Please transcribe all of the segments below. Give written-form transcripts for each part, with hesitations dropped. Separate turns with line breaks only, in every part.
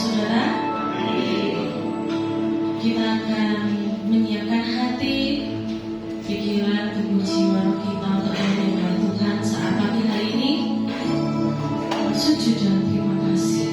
saudara? Kita akan menyiapkan hati, pikiran, tubuh, jiwa, roh kita untuk menyembah Tuhan saat pagi hari ini. Sujud dan terima kasih.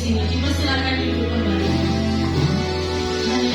sini. Dipersilakan duduk kembali. Haleluya.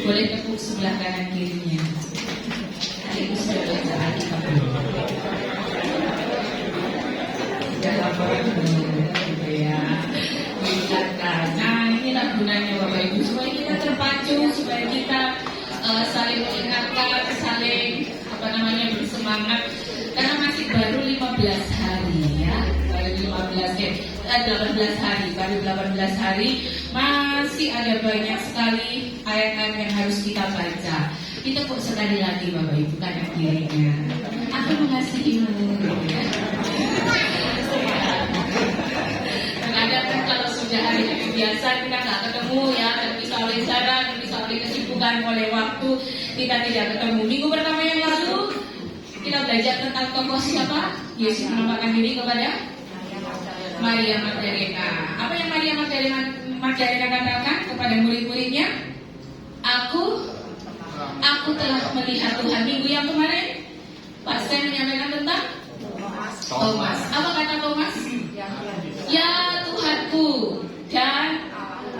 Boleh tepuk sebelah kanan kirinya. Hari itu sudah bacaan sudah laporan gitu ya. Nah, inilah gunanya Bapak Ibu, supaya kita terpacu, supaya kita saling mengingatkan, saling bersemangat. Karena masih baru 15 hari ya, baru 18 hari, baru 18 hari, masih ada banyak sekali ayat-ayat yang harus kita baca. Kita kok sekali lagi Bapak Ibu kanan kirinya. Aku mengasihimu. Kadang kan kalau sudah hari biasa kita nggak ketemu ya, terpisah oleh jarak, terpisah oleh kesibukan, oleh waktu, kita tidak ketemu. Minggu pertama yang lalu kita belajar tentang tokoh siapa? Yesus menampakkan diri kepada Maria Magdalena. Apa yang Maria Magdalena katakan kepada murid-muridnya? Aku telah melihat Tuhan. Minggu yang kemarin Pak Sen menyampaikan tentang Thomas. Apa kata Thomas? Ya Tuhanku dan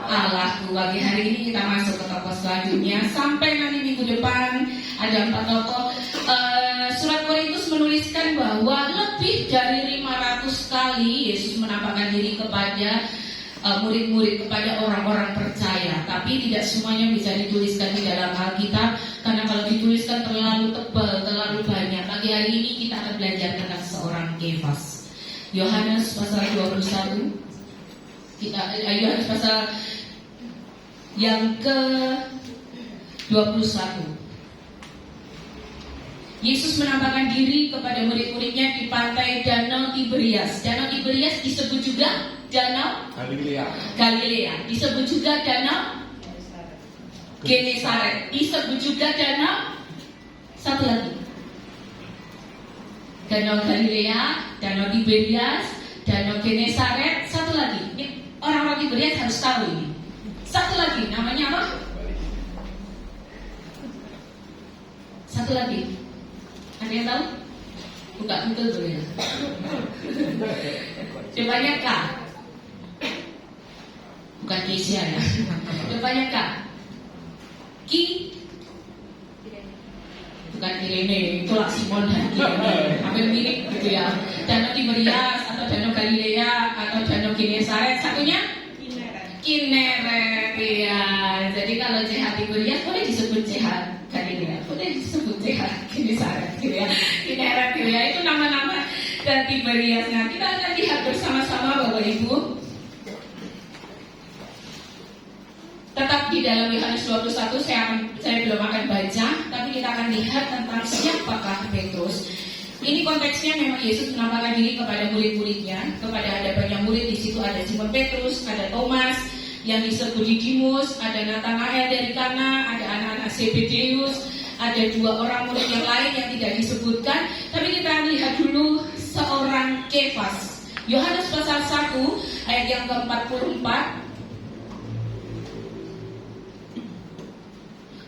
Allahku. Pagi hari ini kita masuk ke tokoh selanjutnya. Sampai nanti minggu depan ada 4 tokoh. Surat Korintus menuliskan bahwa lebih dari 500 kali Yesus menampakkan diri kepada murid-murid, kepada orang-orang percaya. Tapi tidak semuanya bisa dituliskan di dalam Alkitab, karena kalau dituliskan terlalu tebal, terlalu banyak. Pagi hari ini kita akan belajar tentang seorang Kefas. Yohanes pasal 21. Yohanes pasal yang ke-21. Yesus menampakkan diri kepada murid-muridnya di pantai Danau Tiberias. Danau Tiberias disebut juga Danau Galilea. Disebut juga Danau Genesaret. Disebut juga Danau satu lagi. Danau Galilea, Danau Tiberias, Danau Genesaret, satu lagi. Ini orang-orang Tiberias harus tahu ini. Satu lagi, namanya apa? Satu lagi. Ada yang tahu? Buka Google dulu ya. Depannya K. Bukan Kesia ya. Depannya K. Ki. Bukan Kirene. Itulah Simon dan Kirene. Hampir mirip gitu ya. Danau Tiberias atau Danau Galilea atau Danau Genesaret. Satunya? Kineret. Ya. Jadi kalau CH Tiberias boleh disebut CH Galilea, boleh disebut CH Genesaret gitu ya. Kineret gitu ya. Itu nama-nama dan Tiberias. Nah, kita akan lihat bersama-sama Bapak Ibu. Tetap di dalam Yohanes 21, saya belum akan baca, tapi kita akan lihat tentang siapakah Petrus. Ini konteksnya memang Yesus menampakkan diri kepada murid-muridnya, kepada ada banyak murid. Di situ ada Simon Petrus, ada Thomas yang disebut Didimus, ada Nathanael dari Kana, ada anak-anak Zebedeus, ada 2 orang murid yang lain yang tidak disebutkan. Tapi kita lihat dulu seorang Kefas. Yohanes pasal 1 ayat yang ke-44.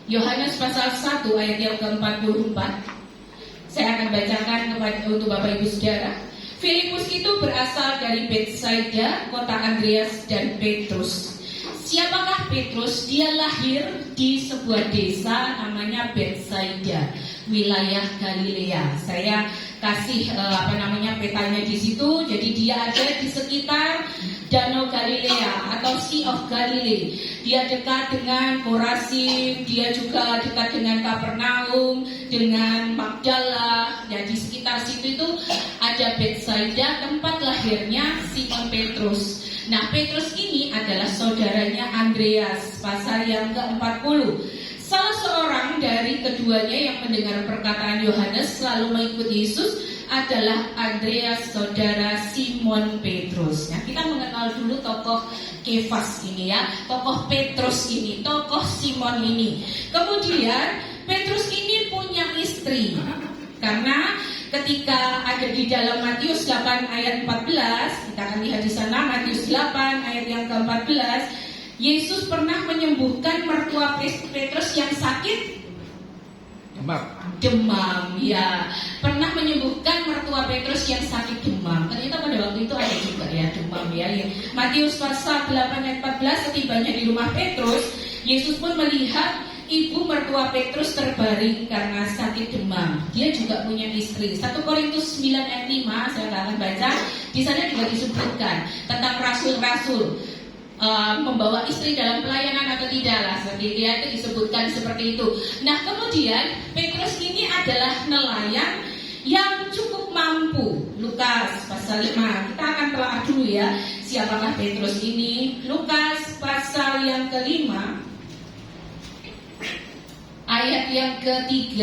Yohanes pasal 1 ayat yang ke-44. Saya akan bacakan untuk Bapak Ibu Saudara. Filipus itu berasal dari Betsaida, kota Andreas dan Petrus. Siapakah Petrus? Dia lahir di sebuah desa namanya Betsaida, wilayah Galilea. Saya kasih petanya di situ. Jadi dia ada di sekitar Danau Galilea atau Sea of Galilee. Dia dekat dengan Korasim, dia juga dekat dengan Kapernaum, dengan Magdala. Dan di sekitar situ itu ada Betsaida, tempat lahirnya Simon Petrus. Nah, Petrus ini adalah saudaranya Andreas, pasal yang ke-40. Salah seorang dari keduanya yang mendengar perkataan Yohanes selalu mengikuti Yesus adalah Andreas, saudara Simon Petrus. Nah, kita mengenal dulu tokoh Kefas ini ya, tokoh Petrus ini, tokoh Simon ini. Kemudian Petrus ini punya istri, karena ketika ada di dalam Matius 8 ayat 14, kita akan lihat di sana Matius 8 ayat yang ke-14, Yesus pernah menyembuhkan mertua Petrus yang sakit demam, ya. Pernah menyembuhkan mertua Petrus yang sakit demam. Ternyata pada waktu itu ada juga ya demam ya. Matius pasal 8 ayat 14, setibanya di rumah Petrus, Yesus pun melihat
ibu mertua Petrus terbaring karena sakit demam. Dia juga punya istri. 1 Korintus 9 ayat 5, saya nggak akan baca. Di sana juga disebutkan tentang rasul-rasul membawa istri dalam pelayanan atau tidak lah. Seperti itu disebutkan seperti itu. Nah, kemudian Petrus ini adalah nelayan yang cukup mampu. Lukas pasal 5. Kita akan telah dulu ya, siapakah Petrus ini. Lukas pasal yang ke-5 ayat yang ke-3.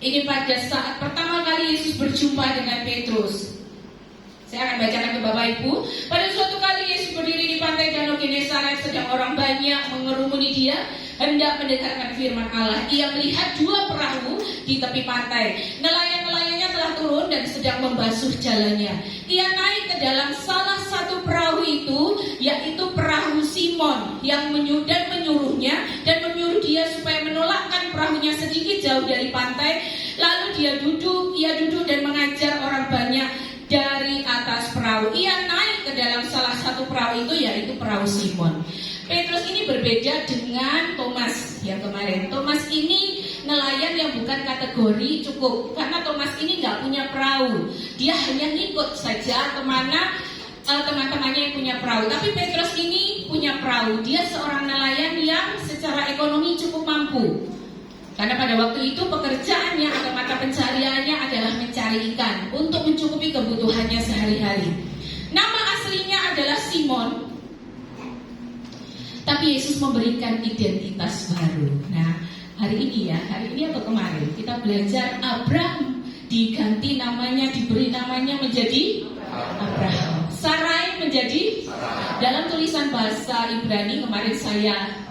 Ini pada saat pertama kali Yesus berjumpa dengan Petrus. Saya akan bacakan ke Bapak Ibu. Pada suatu kali Yesus berdiri di pantai Danau Genesaret, sedang orang banyak mengerumuni dia, hendak mendengarkan firman Allah. Ia melihat 2 perahu di tepi pantai. Nelayan-nelayannya telah turun dan sedang membasuh jalannya. Ia naik ke dalam salah satu perahu itu, yaitu perahu Simon, yang menyuruhnya dan menyuruh dia supaya menolakkan perahunya sedikit jauh dari pantai. Lalu ia duduk dan mengajar orang banyak dari atas perahu. Ia naik ke dalam salah satu perahu itu, yaitu perahu Simon. Petrus ini berbeda dengan Thomas yang kemarin. Thomas ini nelayan yang bukan kategori cukup, karena Thomas ini nggak punya perahu. Dia hanya ngikut saja kemana teman-temannya yang punya perahu. Tapi Petrus ini punya perahu. Dia seorang nelayan yang secara ekonomi cukup mampu. Karena pada waktu itu pekerjaannya atau mata pencariannya adalah mencari ikan untuk mencukupi kebutuhannya sehari-hari. Nama aslinya adalah Simon, tapi Yesus memberikan identitas baru. Nah, hari ini atau kemarin kita belajar Abraham diganti namanya, diberi namanya menjadi Abraham. Sarai menjadi dalam tulisan bahasa Ibrani kemarin saya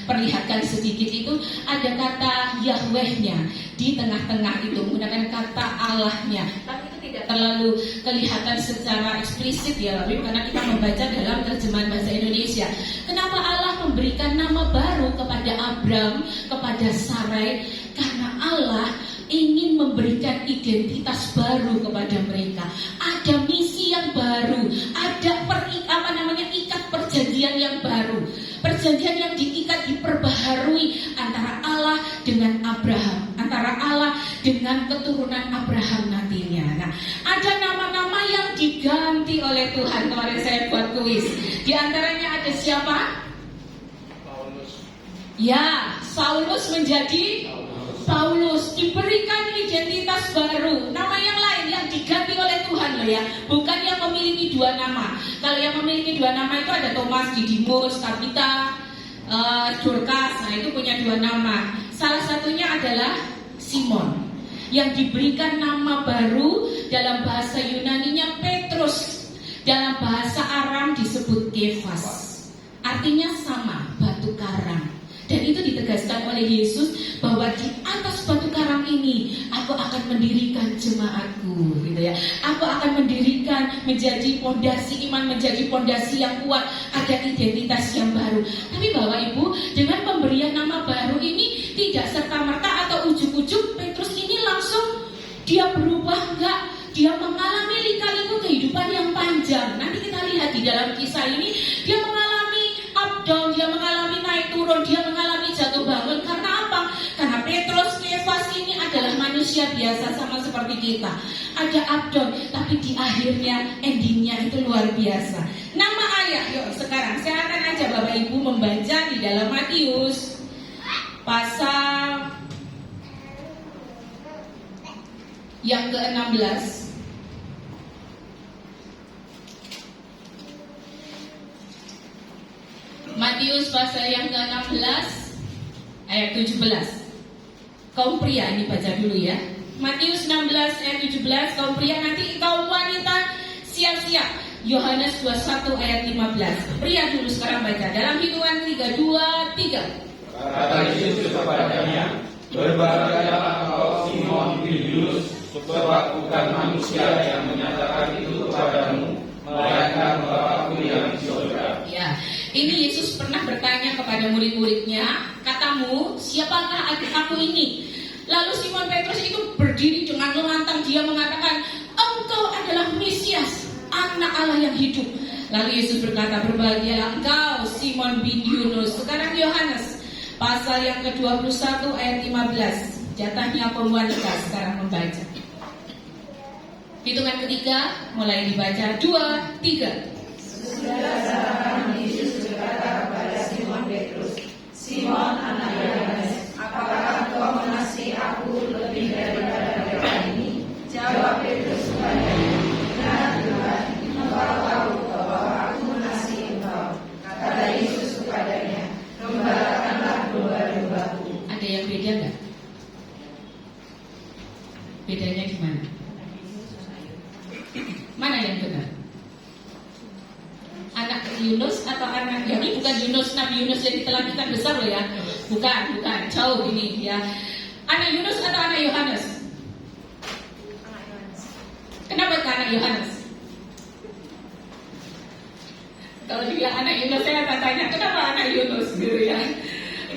perlihatkan sedikit itu ada kata Yahwehnya di tengah-tengah itu, menggunakan kata Allahnya. Tapi itu tidak terlalu kelihatan secara eksplisit ya, karena kita membaca dalam terjemahan bahasa Indonesia. Kenapa Allah memberikan nama baru kepada Abram, kepada Sarai? Karena Allah ingin memberikan identitas baru kepada mereka. Ada misi yang baru, ada ikat perjanjian yang baru. Perjanjian yang diikat, diperbaharui antara Allah dengan Abraham, antara Allah dengan keturunan Abraham nantinya. Nah, ada nama-nama yang diganti oleh Tuhan. Kemarin saya buat kuis. Di antaranya ada siapa?
Paulus.
Ya, Saulus menjadi Paulus, diberikan identitas baru. Nama yang lain yang diganti oleh Tuhan loh ya, bukan yang memiliki 2 nama. Kalau yang memiliki 2 nama itu ada Thomas, Didimus, Tabita, Dorcas. Nah, itu punya 2 nama. Salah satunya adalah Simon, yang diberikan nama baru. Dalam bahasa Yunaninya Petrus, dalam bahasa Aram disebut Kefas. Artinya sama, batu karang. Dan itu ditegaskan oleh Yesus bahwa di atas batu karang ini aku akan mendirikan jemaatku, gitu ya. Aku akan mendirikan, menjadi pondasi iman, menjadi pondasi yang kuat, ada identitas yang baru. Tapi Bapak Ibu, dengan pemberian nama baru ini tidak serta-merta atau ujuk-ujuk Petrus ini langsung dia berubah, enggak. Dia mengalami lika-liku kehidupan yang panjang. Nanti kita lihat di dalam kisah ini, dia mengalami up down, dia mengalami naik turun, dia mengalami jatuh bangun. Karena apa? Karena Petrus, Kefas ini adalah manusia biasa sama seperti kita. Ada up down, tapi di akhirnya, endingnya itu luar biasa. Nama ayah, yuk sekarang saya akan ajak Bapak Ibu membaca di dalam Matius pasal yang ke-16. Matius pasal yang ke-16 ayat 17. Kaum pria, ini baca dulu ya. Matius 16 ayat 17. Kaum pria, nanti kaum wanita siap-siap. Yohanes 21 ayat 15. Pria dulu sekarang baca. Dalam hitungan 3, 2, 3.
Kata Yesus kepadanya, "Berbahagialah engkau Simon Bidius, sebab bukan manusia yang menyatakan itu kepadamu, melainkan Bapa-Ku yang di surga."
Ya, ini Yesus pernah bertanya kepada murid-muridnya, "Katamu, siapakah aku ini?" Lalu Simon Petrus itu berdiri dengan lantang, dia mengatakan, "Engkau adalah Mesias, Anak Allah yang hidup." Lalu Yesus berkata, berbahagialah engkau Simon bin Yunus. Sekarang Yohanes pasal yang ke-21 ayat 15. Jatahnya wanita sekarang membaca. Hitungan ketiga mulai dibaca. 2, 3.
Sesudah saat Yesus berkata kepada Simon Petrus, Simon anak Yohanes, apakah engkau mengasihi aku lebih daripada mereka ini? Jawab Petrus kepadanya, benar Tuhan, engkau tahu bahwa aku mengasihi engkau. Kata Yesus kepadanya, gembalakanlah domba-dombaku.
Ada yang beda nggak? Bedanya di mana? Mana yang benar? Anak Yunus atau anak, ya ini bukan Yunus, Nabi Yunus yang ditelan ikan besar loh ya. Bukan, jauh ini ya. Anak Yunus atau anak Yohanes? Kenapa ke anak Yohanes? Kalau dibilang anak Yunus, saya akan tanya, kenapa anak Yunus gitu ya.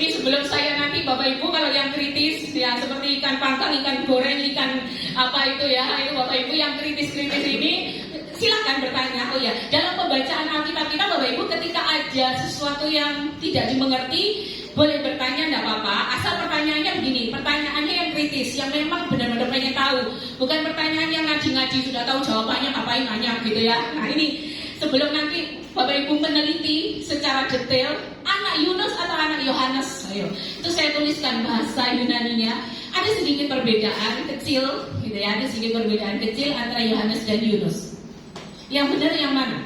Ini sebelum saya nanti Bapak Ibu kalau yang kritis ya, seperti ikan panggang, ikan goreng, ikan apa itu ya, itu Bapak Ibu yang kritis-kritis ini silakan bertanya. Oh ya, dalam pembacaan Alkitab kita Bapak Ibu, ketika ada sesuatu yang tidak dimengerti, boleh bertanya, enggak apa-apa. Asal pertanyaannya begini, pertanyaannya yang kritis, yang memang benar-benar pengen tahu, bukan pertanyaan yang ngaji-ngaji sudah tahu jawabannya, ngapain nanya gitu ya. Nah ini sebelum nanti Bapak Ibu meneliti secara detail anak Yunus atau anak Yohanes, ayo, itu saya tuliskan bahasa Yunaninya. Ada sedikit perbedaan kecil, gitu ya, ada sedikit perbedaan kecil antara Yohanes dan Yunus. Yang benar yang mana?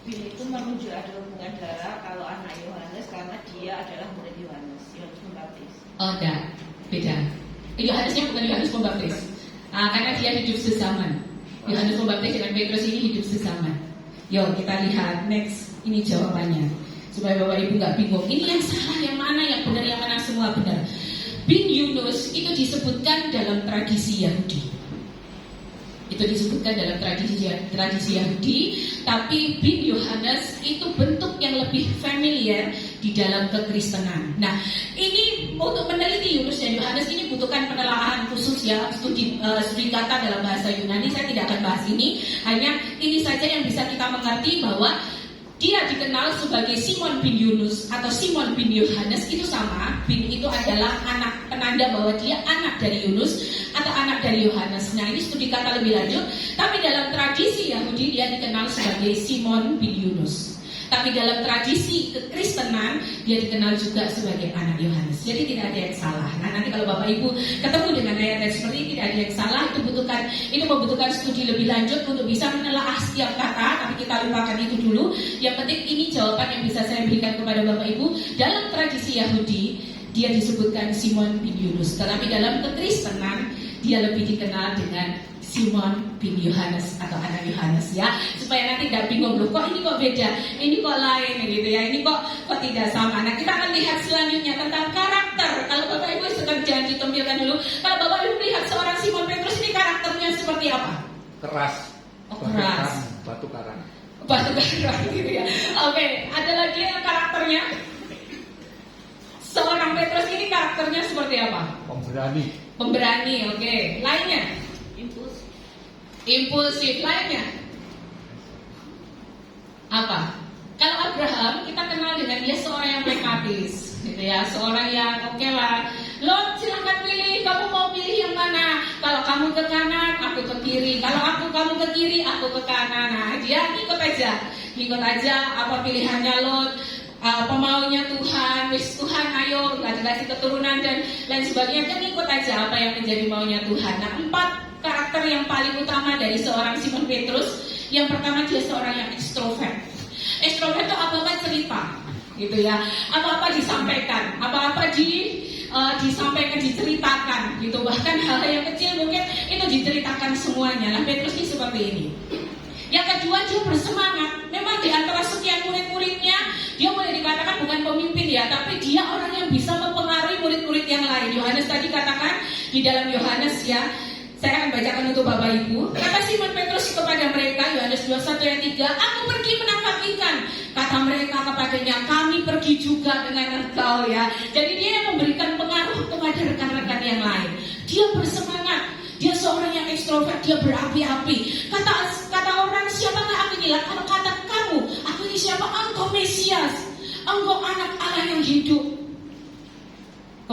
Itu menuju ada hubungan darah kalau anak Yohanes karena dia adalah murid Yohanes Pembaptis.
Oh, enggak, beda. Yohanesnya bukan Yohanes Pembaptis, karena dia hidup sezaman. Yohanes Pembaptis dengan Petrus ini hidup sezaman. Yuk kita lihat next, ini jawabannya supaya Bapak Ibu nggak bingung. Ini yang salah yang mana, yang benar yang mana, semua benar. Bin Yunus itu disebutkan dalam tradisi Yahudi. Itu disebutkan dalam tradisi Yahudi, tapi bin Yohanes itu bentuk yang lebih familiar di dalam kekristenan. Nah, ini untuk meneliti Yunus dan Yohanes ini butuhkan penelaahan khusus ya, studi kata dalam bahasa Yunani. Saya tidak akan bahas ini, hanya ini saja yang bisa kita mengerti bahwa dia dikenal sebagai Simon bin Yunus atau Simon bin Yohanes, itu sama. Bin itu adalah anak, penanda bahwa dia anak dari Yunus atau anak dari Yohanes. Nah ini studi kata lebih lanjut. Tapi dalam tradisi Yahudi dia dikenal sebagai Simon bin Yunus. Tapi dalam tradisi kekristenan dia dikenal juga sebagai anak Yohanes. Jadi tidak ada yang salah. Nah nanti kalau Bapak Ibu ketemu dengan ayat-ayat seperti ini, tidak ada yang salah. Itu membutuhkan studi lebih lanjut untuk bisa menelaah setiap kata. Tapi kita lupakan itu dulu. Yang penting ini jawaban yang bisa saya berikan kepada Bapak Ibu. Dalam tradisi Yahudi dia disebutkan Simon bin Yunus. Tetapi dalam kekristenan dia lebih dikenal dengan Simon bin Yohanes atau anak Yohanes ya, supaya nanti tidak bingung loh, kok ini kok beda, ini kok lain gitu ya, ini kok tidak sama. Nah kita akan lihat selanjutnya tentang karakter. Kalau Bapak Ibu sedang jangan ditampilkan dulu. Kalau Bapak Ibu lihat seorang Simon Petrus ini karakternya seperti apa?
Keras.
Oh, keras.
Batu karang.
Batu karang gitu ya. Oke, ada lagi yang karakternya. Seorang Petrus ini karakternya seperti apa? Pemberani, oke. Lainnya? Impulsif. Lainnya apa? Kalau Abraham kita kenal dengan dia seorang yang pragmatis, gitu ya, seorang yang oke lah. Lo silakan pilih, kamu mau pilih yang mana? Kalau kamu ke kanan, aku ke kiri. Kalau kamu ke kiri, aku ke kanan. Nah dia ikut aja apa pilihannya Lot. Apa maunya Tuhan, wis Tuhan ayo kasih keturunan dan lain sebagainya, kan ikut aja apa yang menjadi maunya Tuhan. Nah 4 karakter yang paling utama dari seorang Simon Petrus. Yang pertama dia seorang yang ekstrovert. Ekstrovert itu apa-apa cerita gitu ya, apa-apa disampaikan, apa-apa disampaikan, diceritakan gitu, bahkan hal-hal yang kecil mungkin itu diceritakan semuanya. Nah Petrus ini seperti ini. Yang kedua dia bersemangat. Memang di antara sekian murid-muridnya dia boleh dikatakan bukan pemimpin ya, tapi dia orang yang bisa mempengaruhi murid-murid yang lain. Yohanes tadi katakan di dalam Yohanes ya, saya akan bacakan untuk Bapak Ibu. Kata Simon Petrus kepada mereka, Yohanes 21 ayat 3, aku pergi menangkap ikan. Kata mereka kepadanya, kami pergi juga dengan engkau ya. Jadi dia yang memberikan pengaruh kepada rekan-rekan yang lain. Dia bersemangat. Dia seorang yang ekstrovert, dia berapi-api. Kata orang, siapakah aku ini? Kalau kata kamu, aku ini siapa? Engkau Mesias, engkau anak Allah yang hidup.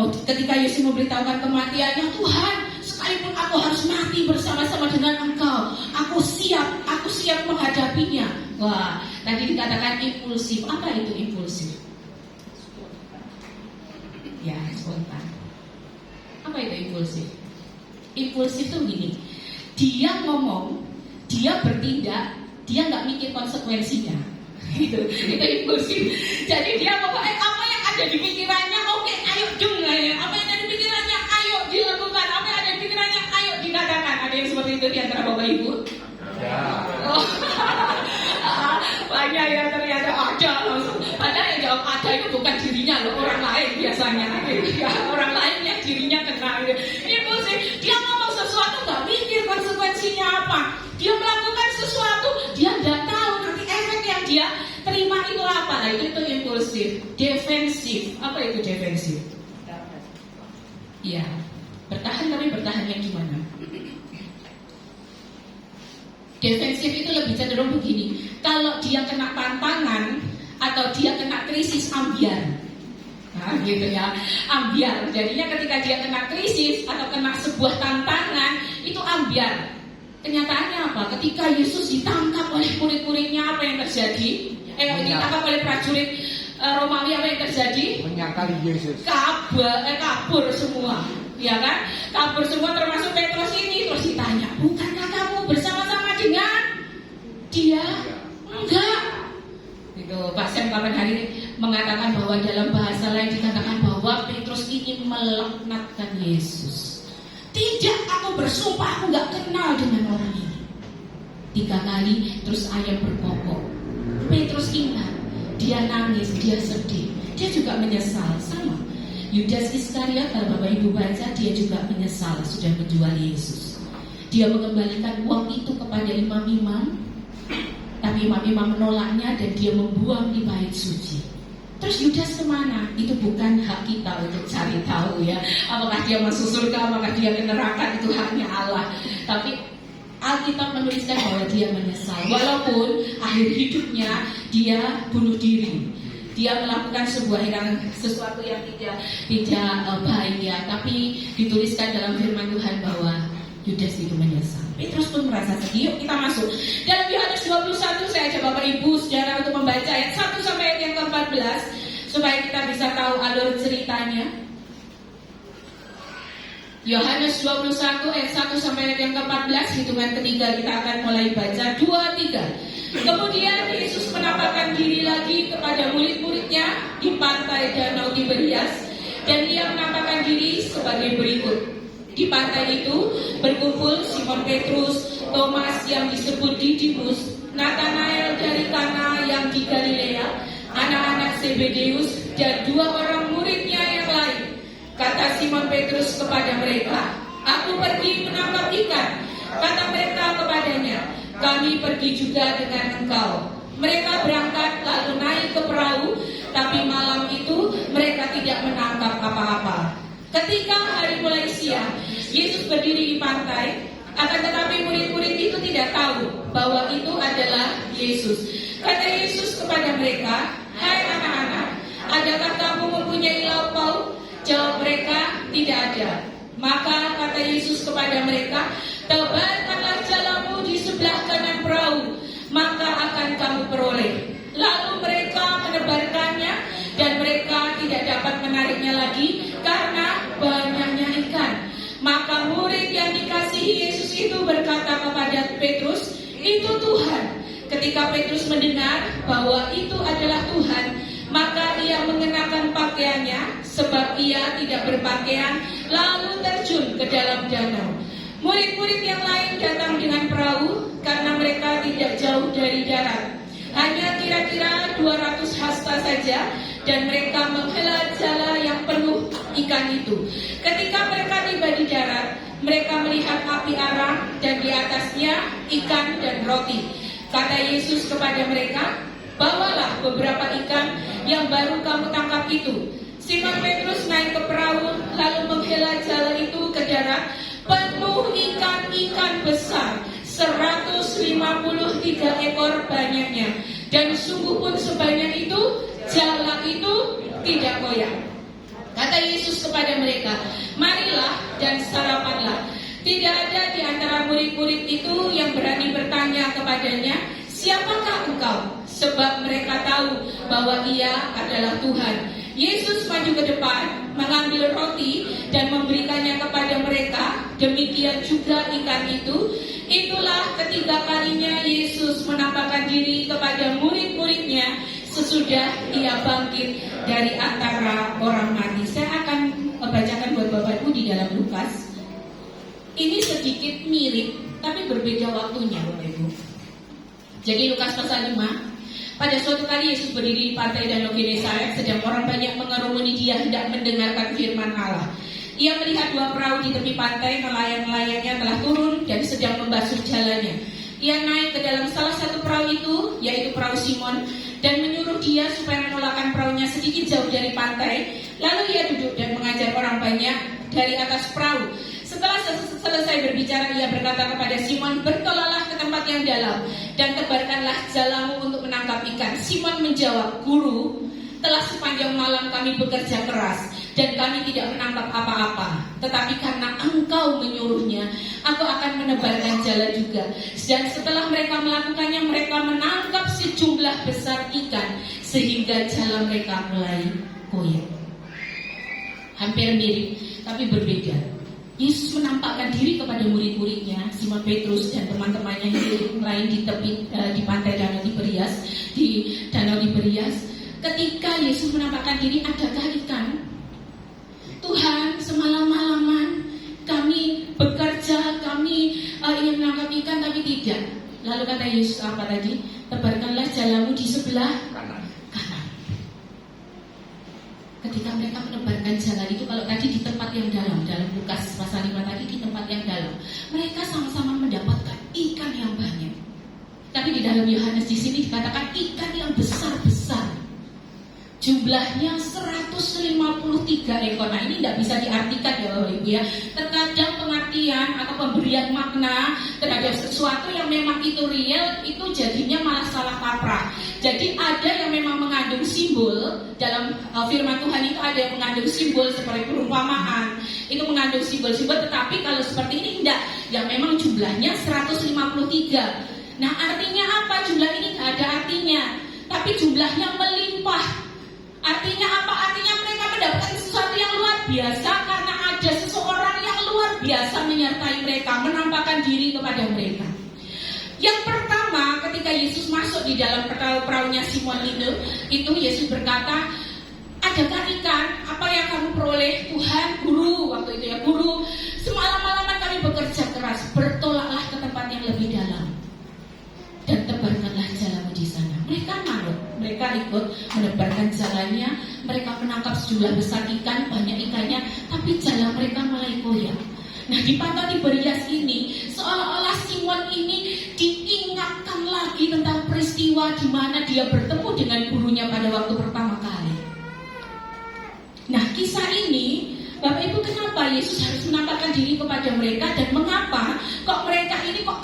Ketika Yesus memberitahukan kematiannya, Tuhan, sekalipun aku harus mati bersama-sama dengan Engkau, aku siap menghadapinya. Wah, tadi dikatakan impulsif. Apa itu impulsif? Ya, spontan. Apa itu impulsif? Impulsif itu gini, dia ngomong, dia bertindak, dia nggak mikir konsekuensinya. Itu impulsif. Jadi dia ngomong, apa yang ada di pikirannya, oke, ayo dong. Apa yang ada di pikirannya, ayo dilakukan. Apa yang ada di pikirannya, ayo dikatakan. Ada yang seperti itu di antara Bapak Ibu?
Ya.
Oh. Banyak ya, ternyata ada langsung. Padahal yang jawab ada itu bukan dirinya loh, orang lain biasanya. Orang lain yang dirinya kena. Impulsif, dia ngomong sesuatu nggak mikir konsekuensinya apa. Dia melakukan sesuatu, dia nggak tahu nanti efek yang dia terima itu apa. Nah itu impulsif. Defensif, apa itu defensif? Ya, bertahan, tapi bertahannya gimana? Defensif itu lebih cenderung begini, kalau dia kena tantangan atau dia kena krisis, ambiar. Nah gitu ya, ambiar. Jadinya ketika dia kena krisis atau kena sebuah tantangan, itu ambiar. Kenyataannya apa? Ketika Yesus ditangkap oleh murid-muridnya, apa yang terjadi? Ditangkap oleh prajurit Romawi, apa yang terjadi?
Menyangkali Yesus.
Kabur semua, ya kan? Kabur semua termasuk Petrus ini. Terus ditanya, bukankah kamu bersama-sama dengan dia? Enggak. Itu Pak Sam kapan hari ini mengatakan bahwa dalam bahasa lain dikatakan bahwa Petrus ini melaknatkan Yesus. Tidak, aku bersumpah aku nggak kenal dengan orang ini. 3 kali terus ayam berkokok. Petrus ingat, dia nangis, dia sedih, dia juga menyesal. Sama Yudas Iskariot, kalau Bapak Ibu baca, dia juga menyesal sudah menjual Yesus. Dia mengembalikan uang itu kepada imam-imam, tapi imam-imam menolaknya dan dia membuang di bait suci. Terus Yudas kemana? Itu bukan hak kita untuk cari tahu ya. Apakah dia masuk surga, apakah dia ke neraka, itu haknya Allah. Tapi Alkitab menuliskan bahwa dia menyesal. Walaupun akhir hidupnya dia bunuh diri, dia melakukan sesuatu yang tidak baik ya. Tapi dituliskan dalam firman Tuhan bahwa Yudas itu menyesal. Petrus pun merasa sedih. Yuk kita masuk dalam Yohanes 21. Saya ajak Bapak Ibu saudara untuk membaca ayat 1 sampai ayat yang ke-14 supaya kita bisa tahu alur ceritanya. Yohanes 21 ayat 1 sampai ayat yang ke-14. Hitungan ketiga kita akan mulai baca. 2, 3. Kemudian Yesus menampakkan diri lagi kepada murid-muridnya di pantai Danau Tiberias, dan dia menampakkan diri sebagai berikut. Di pantai itu berkumpul Simon Petrus, Thomas yang disebut Didimus, Nathanael dari Kana yang di Galilea, anak-anak Zebedeus, dan 2 orang muridnya yang lain. Kata Simon Petrus kepada mereka, "Aku pergi menangkap ikan." Kata mereka kepadanya, "Kami pergi juga dengan engkau." Mereka berangkat lalu naik ke perahu, tapi malam itu mereka tidak menangkap apa-apa. Ketika hari mulai siang, Yesus berdiri di pantai, akan tetapi murid-murid itu tidak tahu bahwa itu adalah Yesus. Kata Yesus kepada mereka, "Hai anak-anak, adakah kamu mempunyai lauk pauk?" Jawab mereka, "Tidak ada." Maka kata Yesus kepada mereka, "Tebarkanlah jalamu di sebelah kanan perahu, maka akan kamu peroleh." Lalu mereka menebarkannya, dan mereka tidak dapat menariknya lagi karena banyaknya ikan. Maka murid yang dikasihi Yesus itu berkata kepada Petrus, "Itu Tuhan." Ketika Petrus mendengar bahwa itu adalah Tuhan, maka ia mengenakan pakaiannya, sebab ia tidak berpakaian, lalu terjun ke dalam danau. Murid-murid yang lain datang dengan perahu karena mereka tidak jauh dari darat, hanya kira-kira 200 hasta saja, dan mereka menghela jala yang penuh ikan itu. Ketika mereka tiba di darat, mereka melihat api arang dan di atasnya ikan dan roti. Kata Yesus kepada mereka, "Bawalah beberapa ikan yang baru kamu tangkap itu." Simon Petrus naik ke perahu lalu menghela jala itu ke darat penuh ikan-ikan besar, 153 ekor banyaknya, dan sungguh pun sebanyak itu jala itu tidak koyak. Kata Yesus kepada mereka, marilah dan sarapanlah. Tidak ada di antara murid-murid itu yang berani bertanya kepadanya, siapakah engkau? Sebab mereka tahu bahwa ia adalah Tuhan. Yesus maju ke depan, mengambil roti dan memberikannya kepada mereka. Demikian juga ikan itu. Itulah ketiga kalinya Yesus menampakkan diri kepada murid-muridnya sesudah ia bangkit dari antara orang mati. Saya akan membacakan buat Bapak-Ibu di dalam Lukas. Ini sedikit mirip, tapi berbeda waktunya, Bapak-Ibu. Jadi Lukas pasal 5. Pada suatu kali Yesus berdiri di pantai Danau Genesaret, sedang orang banyak mengerumuni dia hendak mendengarkan firman Allah. Ia melihat dua perahu di tepi pantai, nelayan-nelayannya telah turun dan sedang membasuh jalannya. Ia naik ke dalam salah satu perahu itu, yaitu perahu Simon, dan menyuruh dia supaya menolakkan perahunya sedikit jauh dari pantai. Lalu ia duduk dan mengajar orang banyak dari atas perahu. Setelah selesai berbicara, ia berkata kepada Simon, bertolaklah ke tempat yang dalam dan tebarkanlah jalamu untuk menangkap ikan. Simon menjawab, Guru, telah sepanjang malam kami bekerja keras dan kami tidak menangkap apa-apa. Tetapi karena engkau menyuruhnya, aku akan menebarkan jala juga. Dan setelah mereka melakukannya, mereka menangkap sejumlah besar ikan sehingga jala mereka mulai koyak. Hampir mirip, tapi berbeda. Yesus menampakkan diri kepada murid-muridnya, Simon Petrus dan teman-temannya yang lain di tepi di pantai Danau Tiberias, Ketika Yesus menampakkan diri, adakah ikan? Tuhan, semalam-malaman kami bekerja, kami ingin menangkap ikan tapi tidak. Lalu kata Yesus apa tadi? Tebarkanlah jalamu di sebelah kanan. Ketika mereka menebarkan jala itu, kalau tadi di tempat yang dalam Lukas pasal 5 tadi di tempat yang dalam, mereka sama-sama mendapatkan ikan yang banyak. Tapi di dalam Yohanes di sini dikatakan ikan yang besar-besar. Jumlahnya 153 ekor. Nah, ini tidak bisa diartikan ya Bapak Ibu ya. Terkadang pengertian atau pemberian makna terhadap sesuatu yang memang itu real, itu jadinya malah salah kaprah. Jadi ada yang memang mengandung simbol. Dalam firman Tuhan itu ada yang mengandung simbol seperti perumpamaan, itu mengandung simbol-simbol. Tetapi kalau seperti ini tidak, yang memang jumlahnya 153. Nah, artinya apa? Jumlah ini tidak ada artinya, tapi jumlahnya melimpah. Artinya apa? Artinya mereka mendapatkan sesuatu yang luar biasa karena ada seseorang yang luar biasa menyertai mereka, menampakkan diri kepada mereka. Yang pertama, ketika Yesus masuk di dalam perahunya Simon itu Yesus berkata, adakah ikan? Apa yang kamu peroleh? Tuhan, Guru, waktu itu ya, Guru, semalam-malaman kami bekerja keras, bertolaklah ke tempat yang lebih dalam dan tebarkanlah jalamu di sana. Mereka manut, mereka ikut menebarkan jalannya. Mereka menangkap sejumlah besar ikan, banyak ikannya, tapi jala mereka mulai koyak. Nah, di pantai Tiberias ini seolah-olah Simon ini diingatkan lagi tentang peristiwa di mana dia bertemu dengan gurunya pada waktu pertama kali. Nah, kisah ini, Bapak Ibu, kenapa Yesus harus menampakkan diri kepada mereka dan mengapa kok mereka ini kok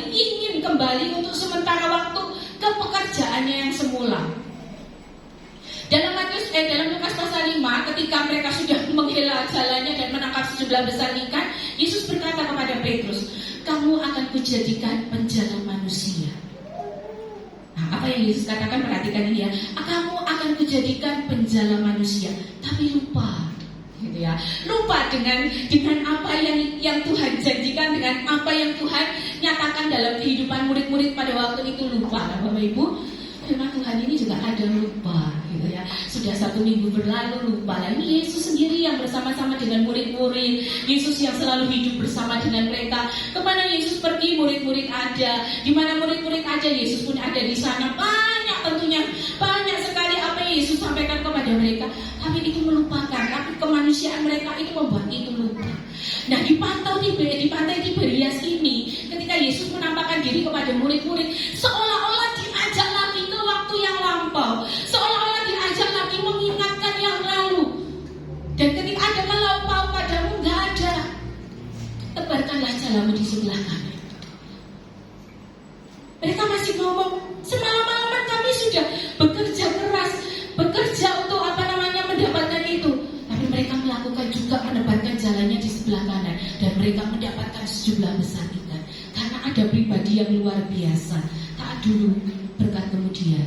ingin kembali untuk sementara waktu ke pekerjaannya yang semula. Dalam Lukas pasal 5, ketika mereka sudah menghela jalannya dan menangkap sejumlah besar ikan, Yesus berkata kepada Petrus, kamu akan kujadikan penjala manusia. Nah, apa yang Yesus katakan, perhatikan ini ya, kamu akan kujadikan penjala manusia. Tapi lupa, gitu ya, lupa dengan apa yang Tuhan janjikan, dengan apa yang Tuhan nyatakan dalam kehidupan murid-murid pada waktu itu. Lupa, Bapak Ibu. Firman Tuhan ini juga ada lupa, gitu ya. Sudah 1 minggu berlalu, lupa. Nah, ini Yesus sendiri yang bersama-sama dengan murid-murid. Yesus yang selalu hidup bersama dengan mereka. Kemana Yesus pergi, murid-murid ada. Di mana murid-murid ada, Yesus pun ada di sana. Tentunya banyak sekali apa yang Yesus sampaikan kepada mereka. Tapi itu melupakan. Tapi kemanusiaan mereka itu membuat itu lupa. Nah, di pantai Tiberias ini, ketika Yesus menampakkan diri kepada murid-murid, seolah-olah diajak lagi ke waktu yang lampau, seolah-olah diajak lagi mengingatkan yang lalu. Dan ketika ada melampau padamu, nggak ada. jalamu di sebelah kanan. Mereka masih ngomong, semalam-malaman kami sudah bekerja keras, bekerja untuk mendapatkan itu. Tapi mereka melakukan juga menebarkan jalannya di sebelah kanan, dan mereka mendapatkan sejumlah besar ikan. Karena ada pribadi yang luar biasa. Taat dulu, berkat kemudian.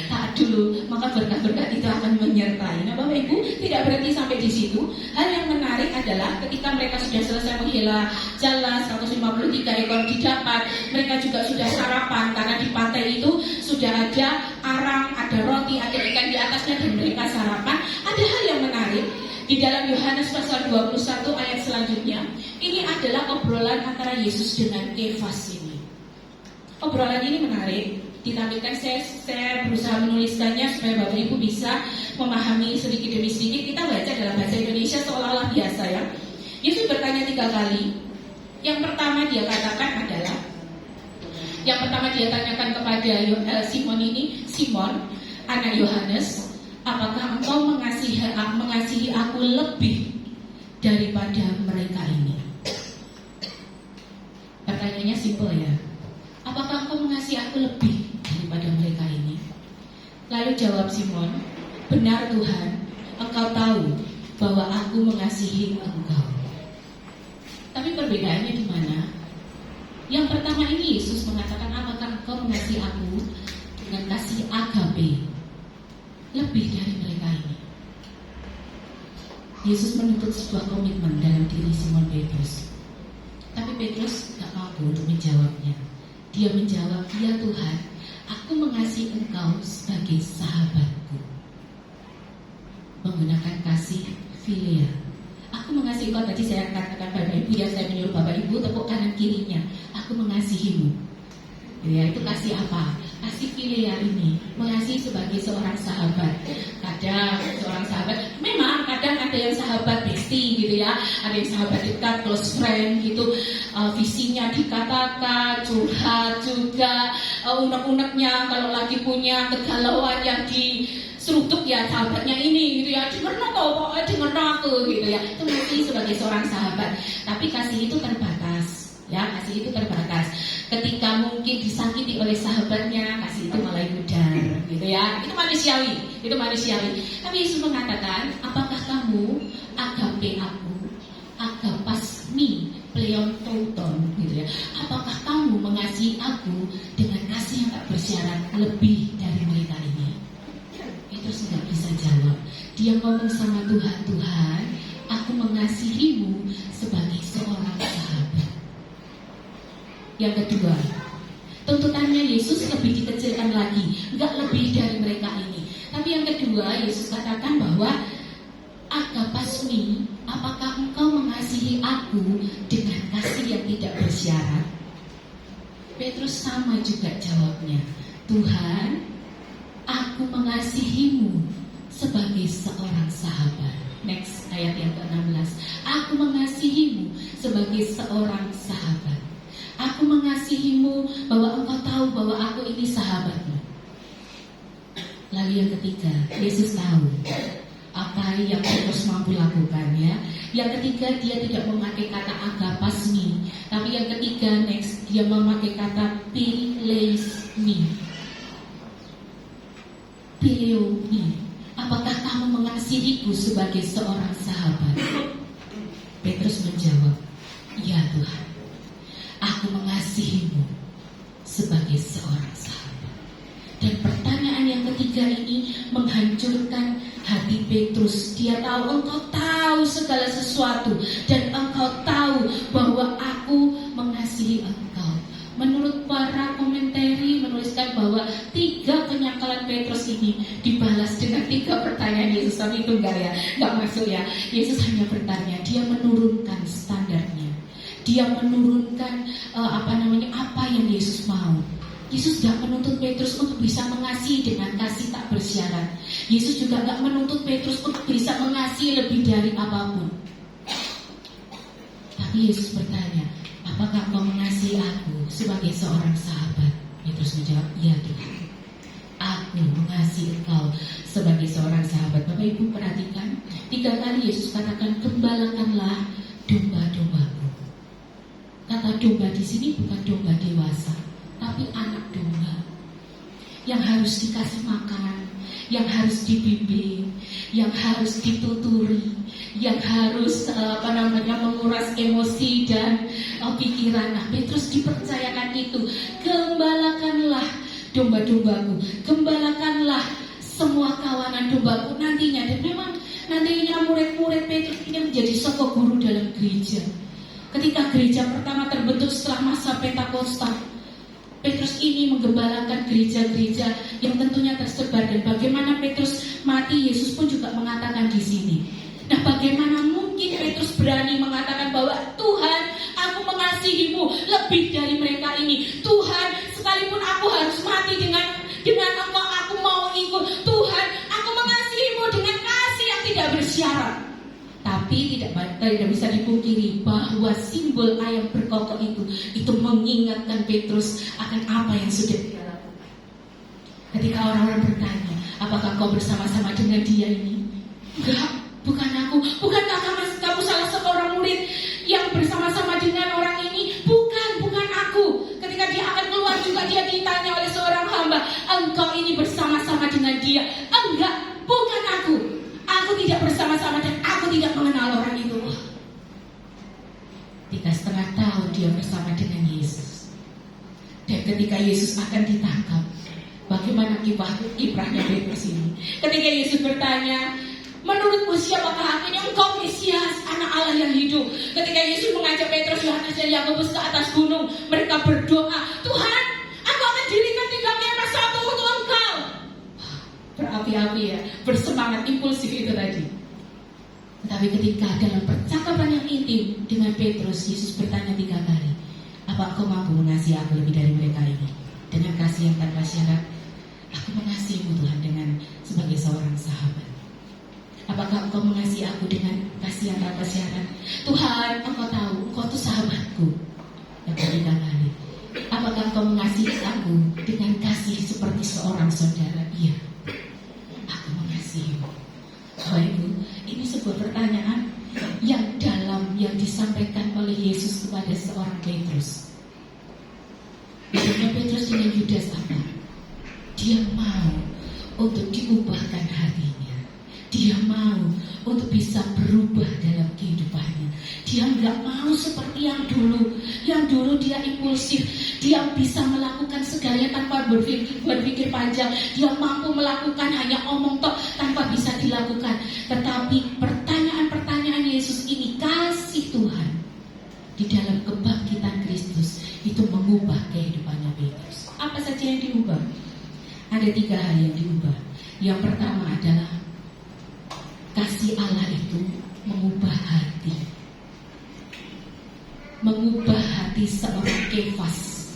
Taat dulu, maka berkat-berkat itu akan menyertai. Nah, Bapak Ibu, tidak berhenti sampai di situ. Hal yang menarik adalah ketika mereka sudah selesai menghela jala 153 ekor didapat, mereka juga sudah sarapan karena di pantai itu sudah ada arang, ada roti, ada ikan di atasnya, dan mereka sarapan. Ada hal yang menarik di dalam Yohanes pasal 21 ayat selanjutnya. Ini adalah obrolan antara Yesus dengan Kefas ini. Obrolan ini menarik. Ditampilkan, saya berusaha menuliskannya supaya Bapak Ibu bisa memahami sedikit demi sedikit. Kita baca dalam bahasa Indonesia seolah-olah biasa ya. Yesus bertanya 3 kali. Yang pertama dia katakan adalah, yang pertama dia tanyakan kepada Simon ini, Simon, anak Yohanes, apakah engkau mengasihi aku lebih daripada mereka ini? Pertanyaannya simpel ya. Apakah engkau mengasihi aku lebih daripada mereka ini? Lalu jawab Simon, benar Tuhan, engkau tahu bahwa aku mengasihi engkau. Tapi perbedaannya di mana? Yang pertama ini Yesus mengatakan, apakah engkau mengasihi aku dengan kasih agape lebih dari mereka ini? Yesus menuntut sebuah komitmen dalam diri Simon Petrus. Tapi Petrus gak mampu untuk menjawabnya. Dia menjawab, ya Tuhan, aku mengasihi engkau sebagai sahabatku. Menggunakan kasih filia. Aku mengasihi engkau, tadi saya katakan Bapak Ibu, ya saya menyuruh Bapak Ibu tepuk kanan kirinya. Aku mengasihimu. Ya, itu kasih apa? Kasih filia ini, mengasihi sebagai seorang sahabat. Kadang seorang sahabat, memang kadang ada yang sahabat bestie gitu ya, ada yang sahabat dekat, close friend gitu, visinya dikatakan, curhat juga, unek-uneknya kalau lagi punya kegalauan yang diseruduk ya sahabatnya ini gitu ya, dengar aku gitu ya, itu mengasihi sebagai seorang sahabat. Tapi kasih itu terbatas. Ya, kasih itu terbatas. Ketika mungkin disakiti oleh sahabatnya, kasih itu mulai mudar, gitu ya. Itu manusiawi. Tapi Yesus mengatakan, apakah kamu agape aku, agapasmi, pleontoton, gitu ya. Apakah kamu mengasihi aku dengan kasih yang tak bersyarat lebih dari mereka ini? Petrus nggak bisa jawab. Dia ngomong sama Tuhan, Tuhan, aku mengasihimu sebagai seorang sahabat. Yang kedua, tuntutannya Yesus lebih dikecilkan lagi, enggak lebih dari mereka ini. Tapi yang kedua, Yesus katakan bahwa agapasmi, apakah engkau mengasihi aku dengan kasih yang tidak bersyarat? Petrus sama juga jawabnya, Tuhan, aku mengasihimu sebagai seorang sahabat. Next, ayat yang ke-16. Aku mengasihimu sebagai seorang sahabat. Aku mengasihimu bahwa engkau tahu bahwa aku ini sahabatmu. Lalu yang ketiga, Yesus tahu apa yang Petrus mampu lakukan ya. Yang ketiga, dia tidak memakai kata agapasmi, tapi yang ketiga, next, dia memakai kata pileismi. Pileomi. Apakah kamu mengasihiku sebagai seorang sahabat? Petrus menjawab, ya Tuhan, aku mengasihimu sebagai seorang sahabat. Dan pertanyaan yang ketiga ini menghancurkan hati Petrus. Dia tahu engkau tahu segala sesuatu, dan engkau tahu bahwa aku mengasihi engkau. Menurut para komentari menuliskan bahwa 3 kenyakalan Petrus ini dibalas dengan 3 pertanyaan Yesus. Tapi itu enggak masuk ya. Yesus hanya bertanya, dia menurunkan standarnya. Dia menurunkan apa yang Yesus mau. Yesus tidak menuntut Petrus untuk bisa mengasihi dengan kasih tak bersyarat. Yesus juga tidak menuntut Petrus untuk bisa mengasihi lebih dari apapun. Tapi Yesus bertanya, apakah kau mengasihi aku sebagai seorang sahabat? Petrus menjawab, ya Tuhan, aku mengasihi engkau sebagai seorang sahabat. Bapak Ibu perhatikan, 3 kali Yesus katakan, gembalakanlah domba-dombaku. kata domba di sini bukan domba dewasa, tapi anak domba yang harus dikasih makan, yang harus dibimbing, yang harus dituturi, yang harus menguras emosi dan pikiran. Nah, Petrus dipercayakan itu, gembalakanlah domba-dombaku, gembalakanlah semua kawanan dombaku nantinya. Dan memang nantinya murid-murid Petrus ini menjadi sosok guru dalam gereja. Ketika gereja pertama terbentuk setelah masa Pentakosta, Petrus ini menggembalakan gereja-gereja yang tentunya tersebar. Dan bagaimana Petrus mati, Yesus pun juga mengatakan di sini. Nah, bagaimana mungkin Petrus berani mengatakan bahwa Tuhan, aku mengasihimu lebih dari mereka ini. Tuhan, sekalipun aku harus mati dengan engkau, aku mau ikut. Tuhan, aku mengasihimu dengan kasih yang tidak bersyarat. Tapi tidak bisa dipungkiri bahwa simbol ayam berkokok itu mengingatkan Petrus akan apa yang sudah dia lakukan. Ketika orang-orang bertanya, apakah kau bersama-sama dengan dia ini? Enggak, bukan aku. Bukankah kamu salah seorang murid yang bersama-sama dengan orang ini? Bukan aku. Ketika dia akan keluar juga dia ditanya oleh seorang hamba, engkau ini bersama-sama dengan dia? Enggak, bukan aku. Aku tidak bersama-sama dan aku tidak mengenal orang itu. 3,5 tahun dia bersama dengan Yesus. Dan ketika Yesus akan ditangkap, bagaimana kiprahnya Petrus ini? Ketika Yesus bertanya, menurutmu siapakah aku ini? Engkau Mesias, anak Allah yang hidup. Ketika Yesus mengajak Petrus, Yohanes dan Yakobus ke atas gunung, mereka berdoa, Tuhan, aku akan dirikan 3 kemah, satu untuk engkau. Berapi-api ya, bersemangat, impulsif itu tadi. Tetapi ketika dalam percakapan yang intim dengan Petrus, Yesus bertanya 3 kali, apa engkau mampu mengasihi aku lebih dari mereka ini? Dengan kasih yang tanpa syarat, aku mengasihimu Tuhan dengan sebagai seorang sahabat. Apakah engkau mengasihi aku dengan kasih yang tanpa syarat? Tuhan, engkau tahu, engkau itu sahabatku. Yang ketiga kali, apakah engkau mengasihi aku dengan kasih seperti seorang saudara? Iya, aku mengasihimu. Bapak Ibu, ini sebuah pertanyaan yang dalam yang disampaikan oleh Yesus kepada seorang Petrus. Bedanya Petrus dengan Yudas apa? Dia mau untuk diubahkan hatinya. Dia mau untuk bisa berubah dalam kehidupannya. Dia nggak mau seperti yang dulu. Yang dulu dia impulsif. Dia bisa melakukan segalanya tanpa berpikir panjang. Dia mampu melakukan hanya omong tok tanpa bisa dilakukan. Tetapi pertanyaan-pertanyaan Yesus ini, kasih Tuhan di dalam kebangkitan Kristus itu mengubah kehidupannya Petrus. Apa saja yang diubah? Ada 3 hal yang diubah. Yang pertama adalah kasih Allah itu mengubah hati. Mengubah hati seorang Kefas.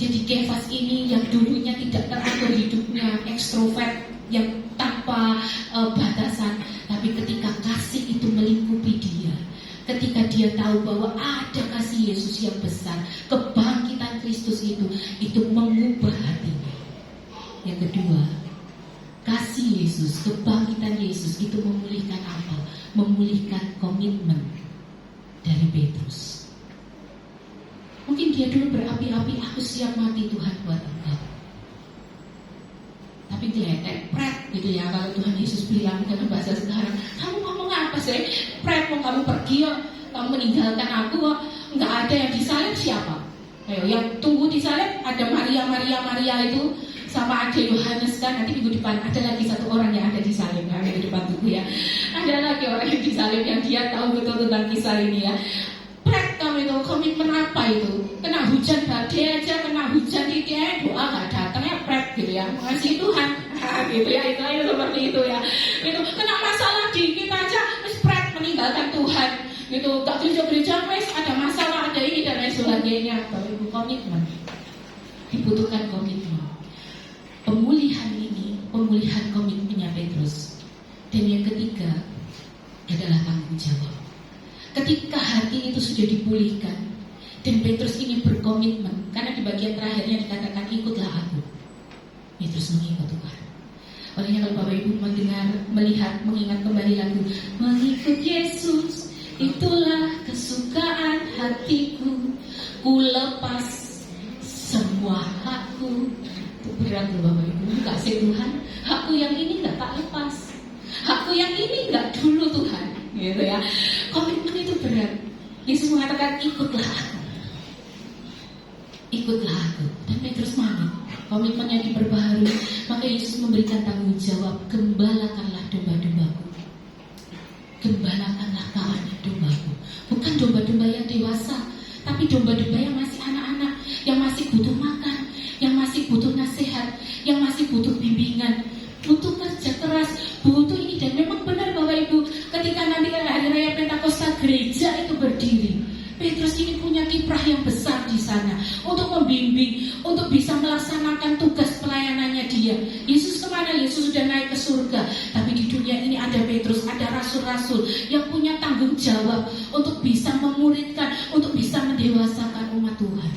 Jadi Kefas ini yang dulunya tidak teratur hidupnya, ekstrovert yang tanpa batasan. Tapi ketika kasih itu melingkupi dia, ketika dia tahu bahwa ada kasih Yesus yang besar, kebangkitan Kristus itu mengubah hatinya. Yang kedua, kasih Yesus, kebangkitan Yesus itu memulihkan apa? Memulihkan komitmen dari Petrus. Mungkin dia dulu berapi-api, aku siap mati Tuhan buat engkau. Tapi geletek, pret gitu ya. Kalau Tuhan Yesus bilang dalam bahasa sekarang, kamu ngomong apa sih? Pret, mau kamu pergi ya, kamu meninggalkan aku, nggak ada yang disalib siapa? Ayo, yang tunggu disalib ada Maria itu sama ada Yohanes kan. Nanti minggu depan ada lagi 1 orang yang ada disalib, ada di depan tubuh ya. Ada lagi orang yang disalib yang dia tahu betul tentang kisah ini ya. Pret kamu itu, komitmen apa itu? Kena hujan badai aja, kena hujan dikit, doa gak datang ya pret gitu ya. Mengasihi Tuhan, gitu ya, itu seperti itu ya. Itu kena masalah dikit aja, terus pret meninggalkan Tuhan. Gitu, gak gereja wes ada masalah, ada ini dan lain sebagainya. Kalau ibu komitmen, dibutuhkan komitmen. Pemulihan ini, pemulihan komitmennya Petrus. Dan yang ketiga adalah tanggung jawab. Ketika hati itu sudah dipulihkan dan Petrus ini berkomitmen, karena di bagian terakhirnya dikatakan ikutlah aku. Petrus mengikut Tuhan. Olehnya kalau Bapak Ibu mendengar, melihat, mengingat kembali lagu Mengikut Yesus itulah kesukaan hatiku, ku lepas semua hakku. Itu berat loh Bapak Ibu, kasih Tuhan. Hakku yang ini nggak tak lepas, hakku yang ini nggak dulu Tuhan, gitu ya. Komitmen itu berat. Yesus mengatakan ikutlah aku, ikutlah aku. Dan Petrus mau. Komitmennya diperbaharui, maka Yesus memberikan tanggung jawab, gembalakanlah domba-dombaku, gembalakanlah kawan dombaku. Bukan domba-domba yang dewasa, tapi domba-domba yang masih anak-anak, yang masih butuh makan, yang masih butuh nasihat, yang masih butuh bimbingan, butuh kerja keras, butuh ini. Dan memang benar Bapak Ibu, ketika nanti hari raya Pentakosta gereja itu berdiri, Petrus ini punya kiprah yang besar di sana untuk membimbing, untuk bisa melaksanakan tugas pelayanannya dia. Yesus kemana? Yesus sudah naik ke surga. Tapi di dunia ini ada Petrus, ada rasul-rasul yang punya tanggung jawab untuk bisa memuridkan, untuk bisa mendewasakan umat Tuhan.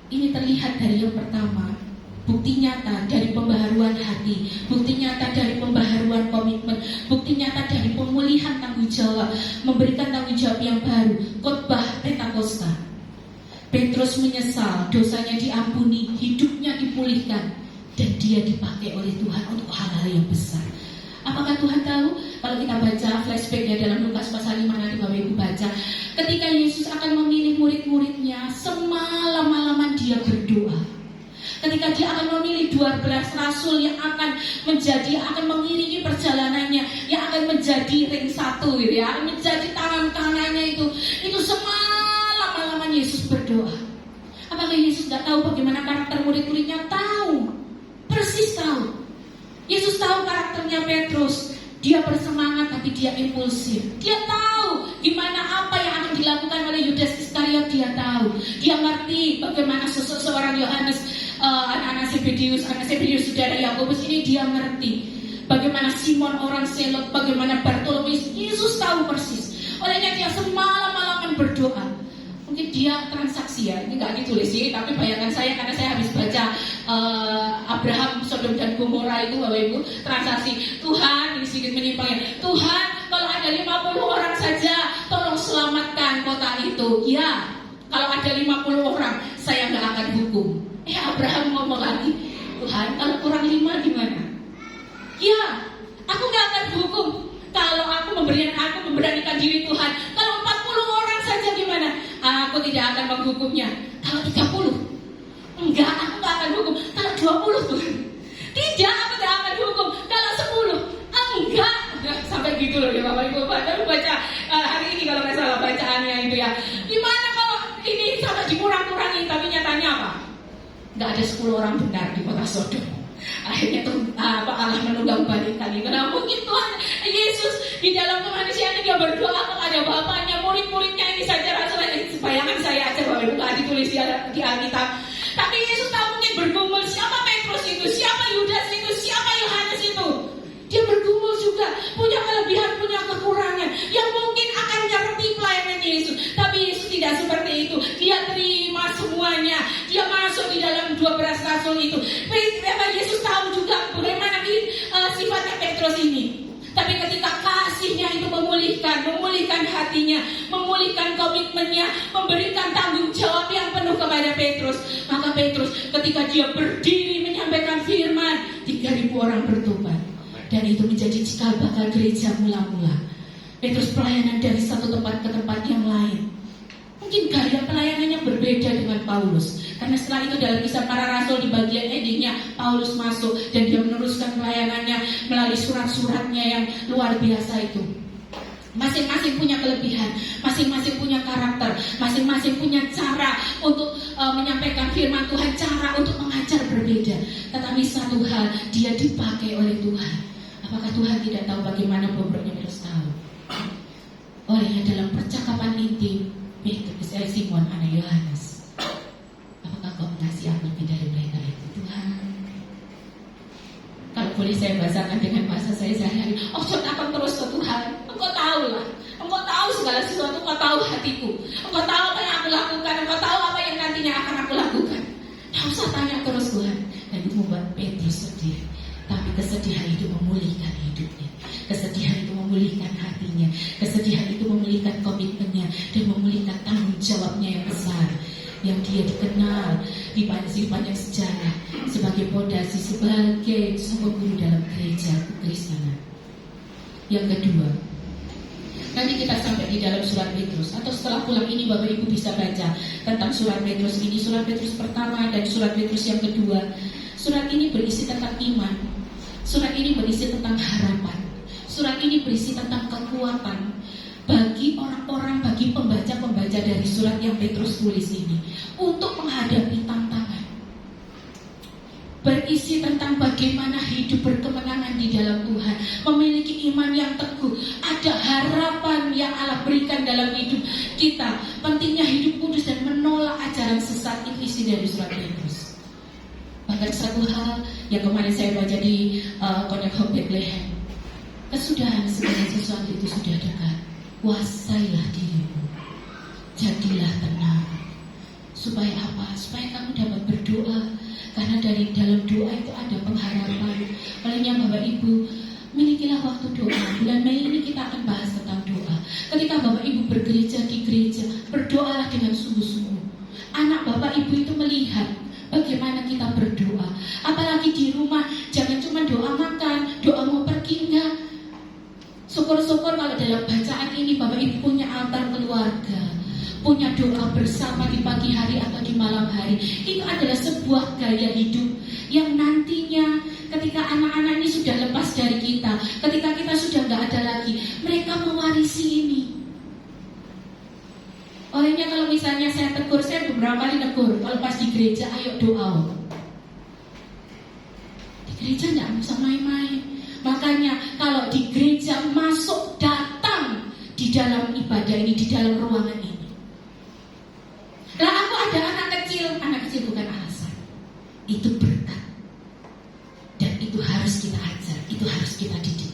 Ini terlihat dari yang pertama, bukti nyata dari pembaharuan hati, bukti nyata dari pembaharuan komitmen, bukti nyata dari pemulihan tanggung jawab, memberikan tanggung jawab yang baru, khotbah Pentakosta. Petrus menyesal, dosanya diampuni, hidupnya dipulihkan, dan dia dipakai oleh Tuhan untuk hal-hal yang besar. Apakah Tuhan tahu? Kalau kita baca flashback ya dalam Lukas pasal 5, nanti Bapak Ibu baca, ketika Yesus akan memilih murid-muridnya, semalam-malaman dia berdoa. Ketika dia akan memilih 12 rasul yang akan mengiringi perjalanannya, yang akan menjadi ring satu gitu ya, menjadi tangan kanannya itu semalam-malaman Yesus berdoa. Apakah Yesus tidak tahu bagaimana karakter murid-muridnya? Tahu, persis tahu. Yesus tahu karakternya Petrus. Dia bersemangat tapi dia impulsif. Dia tahu gimana apa yang akan dilakukan oleh Yudas Iskariot. Dia tahu. Dia ngerti bagaimana sosok seorang Yohanes, anak-anak Zebedeus saudara Yakobus ini. Dia ngerti bagaimana Simon orang Selot, bagaimana Bartolomeus. Yesus tahu persis. Olehnya dia semalam-malaman berdoa. Mungkin dia transaksi ya, ini nggak ditulis sih, tapi bayangan saya karena saya habis baca Abraham, Sodom dan Gomora itu Bapak Ibu, transaksi. Tuhan, ini sedikit menyimpang ya, Tuhan kalau ada 50 orang saja tolong selamatkan kota itu. Ya, kalau ada 50 orang saya nggak akan hukum. Abraham ngomong lagi, Tuhan kalau kurang 5 gimana? Ya, aku nggak akan hukum. Kalau aku memberanikan diri Tuhan, kalau 40 orang saja gimana? Aku tidak akan menghukumnya. Kalau 30, enggak, aku nggak akan hukum. Kalau 20 Tuhan, tidak, aku tidak akan hukum. Kalau 10, enggak sampai gitu loh ya Bapak Ibu. Baru baca hari ini kalau nggak salah bacaannya itu ya. Gimana kalau ini sampai dikurang-kurangi? Tapi nyatanya apa? Nggak ada 10 orang benar di kota Sodom. Akhirnya Allah menunggang balikan itu. Nah mungkin Tuhan Yesus di dalam kemanusiaan dia berdoa kepada Bapaknya, murid-muridnya ini saja rasulnya. Bayangan saya aja Bapak Ibu, nggak ditulis di Alkitab. Tapi Yesus tahu mungkin bergumul, siapa Petrus itu, siapa Yudas itu, siapa Yohanes itu. Dia bergumul juga, punya kelebihan, punya kekurangan yang mungkin akan nyerti pelayanan Yesus. Tapi Yesus tidak seperti itu. Dia terima semuanya. Dia masuk di dalam 12 rasul itu. Yesus tahu juga bagaimana sifatnya Petrus ini. Tapi ketika kasihnya itu memulihkan hatinya, memulihkan komitmennya, memberikan tanggung jawab yang penuh kepada Petrus, maka Petrus ketika dia berdiri menyampaikan firman, 3.000 orang bertobat. Dan itu menjadi cikal bakal gereja mula-mula. Petrus pelayanan dari satu tempat ke tempat yang lain. Mungkin gaya pelayanannya berbeda dengan Paulus. Karena setelah itu dalam Kisah Para Rasul di bagian endingnya Paulus masuk dan dia meneruskan pelayanannya melalui surat-suratnya yang luar biasa itu. Masing-masing punya kelebihan, masing-masing punya karakter, masing-masing punya cara untuk menyampaikan firman Tuhan, cara untuk mengajar berbeda. Tetapi satu hal, dia dipakai oleh Tuhan. Apakah Tuhan tidak tahu bagaimana bobroknya Petrus? Tahu. Olehnya dalam percakapan intim Simon anak Yohanes, apakah kau mengasihi aku lebih dari mereka itu? Tuhan, kalau boleh saya bahasakan dengan bahasa saya sehari-hari, akan terus ke Tuhan. Engkau tahu lah, engkau tahu segala sesuatu, engkau tahu hatiku, engkau tahu apa yang aku lakukan, engkau tahu apa yang nantinya akan aku lakukan. Tak usah tanya terus Tuhan. Dan itu membuat Petrus sedih. Tapi kesedihan itu memulihkan hidupnya. Kesedihan itu memulihkan memulihkan hatinya. Kesedihan itu memulihkan komitmennya dan memulihkan tanggung jawabnya yang besar, yang dia dikenal di panjang sejarah sebagai pondasi, sebagai sebuah guru dalam gereja kekristenan. Yang kedua, nanti kita sampai di dalam surat Petrus, atau setelah pulang ini Bapak Ibu bisa baca tentang surat Petrus ini, surat Petrus pertama dan surat Petrus yang kedua. Surat ini berisi tentang iman, surat ini berisi tentang harapan, surat ini berisi tentang kekuatan bagi orang-orang, bagi pembaca-pembaca dari surat yang Petrus tulis ini untuk menghadapi tantangan. Berisi tentang bagaimana hidup berkemenangan di dalam Tuhan, memiliki iman yang teguh, ada harapan yang Allah berikan dalam hidup kita, pentingnya hidup kudus dan menolak ajaran sesat. Itu isi dari surat Petrus. Bahkan satu hal yang kemarin saya baca di Connect Hope Bethlehem, kesudahan segala sesuatu itu sudah dekat. Kuasailah dirimu, jadilah tenang. Supaya apa? Supaya kamu dapat berdoa. Karena dari dalam doa itu ada pengharapan. Olehnya Bapak Ibu, milikilah waktu doa. Bulan Mei ini kita akan bahas tentang doa. Ketika Bapak Ibu bergereja di gereja, berdoalah dengan sungguh-sungguh. Anak Bapak Ibu itu melihat bagaimana kita berdoa. Apalagi di rumah, jangan cuma doa makan, doa mau pergi, enggak. Syukur-syukur kalau dalam bacaan ini Bapak Ibu punya altar keluarga, punya doa bersama di pagi hari atau di malam hari. Itu adalah sebuah gaya hidup yang nantinya ketika anak-anak ini sudah lepas dari kita, ketika kita sudah gak ada lagi, mereka mewarisi ini. Olehnya kalau misalnya saya tegur, saya beberapa kali tegur, kalau pas di gereja ayo doa. Di gereja gak bisa main-main. Makanya kalau di gereja masuk, datang di dalam ibadah ini, di dalam ruangan ini. Lah aku ada anak kecil bukan alasan. Itu berkat. Dan itu harus kita ajar, itu harus kita didik.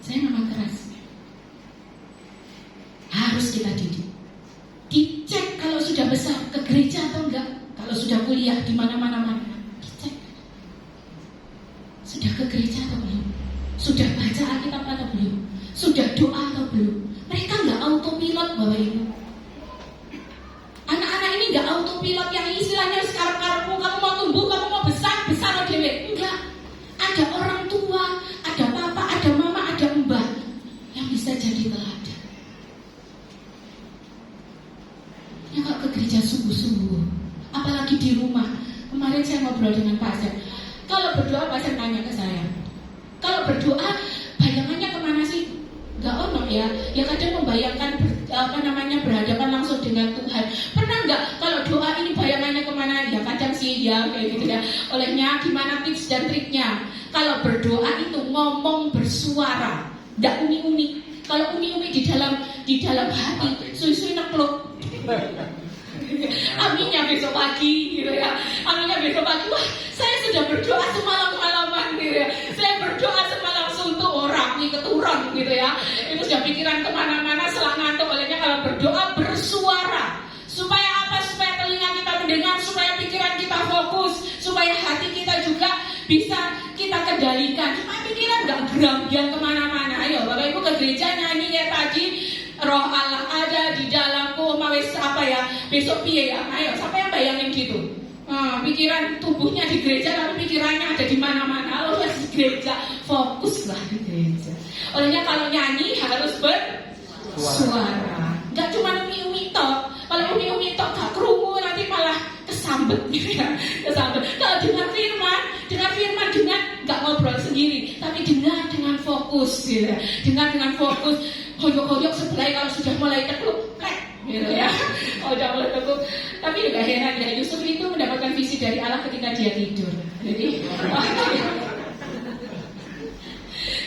Saya memang keras. Harus kita didik. Dicek kalau sudah besar ke gereja atau enggak. Kalau sudah kuliah di mana-mana, dicek. Sudah ke gereja atau belum? Sudah baca Alkitab atau belum? Sudah doa atau belum? Mereka enggak autopilot Bapak Ibu. Anak-anak ini enggak autopilot yang istilahnya sekarang-karangmu, kamu mau tumbuh, kamu mau besar loh dewe. Enggak. Ada orang tua, ada papa, ada mama, ada mbah yang bisa jadi teladan. Ya kalau ke gereja sungguh-sungguh, apalagi di rumah. Kemarin saya ngobrol dengan Pak Asep. Kalau berdoa Pak Asep tanya ke saya, kalau berdoa bayangannya kemana sih? Gak ono ya. Ya kadang membayangkan berhadapan langsung dengan Tuhan. Pernah nggak kalau doa ini bayangannya kemana? Ya kadang sih ya kayak gitu ya. Olehnya gimana tips dan triknya? Kalau berdoa itu ngomong bersuara, nggak umi-umi. Kalau umi-umi di dalam hati, suy-suy nekluk. Aminnya besok pagi gitu ya. Aminnya besok pagi, wah saya sudah berdoa semalam-malaman gitu ya. Saya berdoa semalam suntuk orang, keturun gitu ya. Itu sudah pikiran kemana-mana setelah ngantuk. Olehnya kalau berdoa bersuara. Supaya apa? Supaya telinga kita mendengar, supaya pikiran kita fokus, supaya hati kita juga bisa kita kendalikan. Supaya pikiran gak gerambiang kemana-mana. Ayo Bapak Ibu ke gereja nyanyi kayak tadi, Roh Allah ada di dalamku, mawes apa ya, besok piye ya, ayo, siapa yang bayangin gitu? Pikiran tubuhnya di gereja, tapi pikirannya ada di mana-mana. Kalau di gereja, fokuslah di gereja. Olehnya kalau nyanyi harus bersuara. Gak cuma umi-umi tok. Kalau umi-umi tok gak kerungu, nanti malah kesambet gitu ya, kesambet. Kalau dengar firman dengan gak ngobrol sendiri, tapi dengar dengan fokus gitu ya. Dengar dengan fokus. Hoyok-hoyok sebelah kalau sudah mulai tekluk, gitu ya. Kalau sudah mulai tekluk. Tapi juga heran ya, Yusuf itu mendapatkan visi dari Allah ketika dia tidur.